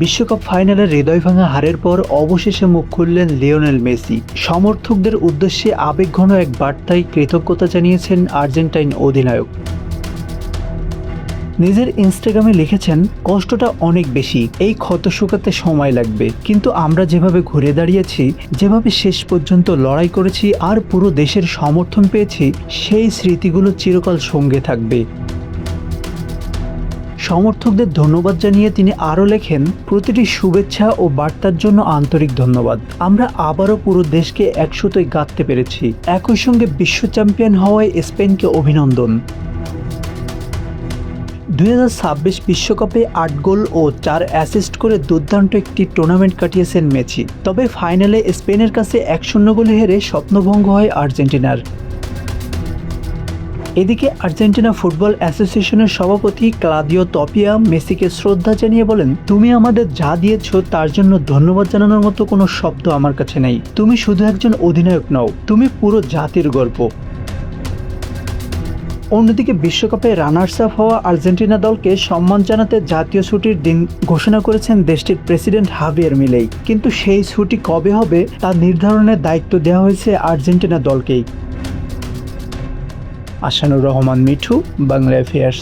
বিশ্বকাপ ফাইনালে হৃদয়ভাঙা হারের পর অবশেষে মুখ খুললেন লিওনেল মেসি। সমর্থকদের উদ্দেশ্যে আবেগঘন এক বার্তায় কৃতজ্ঞতা জানিয়েছেন আর্জেন্টাইন অধিনায়ক। নিজের ইনস্টাগ্রামে লিখেছেন, কষ্টটা অনেক বেশি, এই ক্ষত শুকাতে সময় লাগবে, কিন্তু আমরা যেভাবে ঘুরে দাঁড়িয়েছি, যেভাবে শেষ পর্যন্ত লড়াই করেছি আর পুরো দেশের সমর্থন পেয়েছি, সেই স্মৃতিগুলো চিরকাল সঙ্গে থাকবে। সমর্থকদের ধন্যবাদ জানিয়ে তিনি আরও লেখেন, প্রতিটি শুভেচ্ছা ও বার্তার জন্য আন্তরিক ধন্যবাদ। আমরা আবারও পুরো দেশকে একসুতোয় গাঁথতে পেরেছি। একই সঙ্গে বিশ্ব চ্যাম্পিয়ন হওয়ায় স্পেনকে অভিনন্দন। 2026 বিশ্বকাপে 8 গোল ও 4 অ্যাসিস্ট করে দুর্দান্ত একটি টুর্নামেন্ট কাটিয়েছেন মেসি। তবে ফাইনালে স্পেনের কাছে 1-0 গোলে হেরে স্বপ্নভঙ্গ হয় আর্জেন্টিনার। এদিকে আর্জেন্টিনা ফুটবল অ্যাসোসিয়েশনের সভাপতি ক্লাদিও তপিয়া মেসিকে শ্রদ্ধা জানিয়ে বলেন, তুমি আমাদের যা দিয়েছো তার জন্য ধন্যবাদ জানানোর মতো কোনো শব্দ আমার কাছে নেই। তুমি শুধু একজন অধিনায়ক নও, তুমি পুরো জাতির গর্ব। অন্যদিকে বিশ্বকাপে রানার্স আপ হওয়া আর্জেন্টিনা দলকে সম্মান জানাতে জাতীয় ছুটির দিন ঘোষণা করেছেন দেশটির প্রেসিডেন্ট হাভিয়ের মিলেই। কিন্তু সেই ছুটি কবে হবে তা নির্ধারণের দায়িত্ব দেওয়া হয়েছে আর্জেন্টিনা দলকেই। আশানুর রহমান মিঠু, বাংলা অ্যাফেয়ার্স।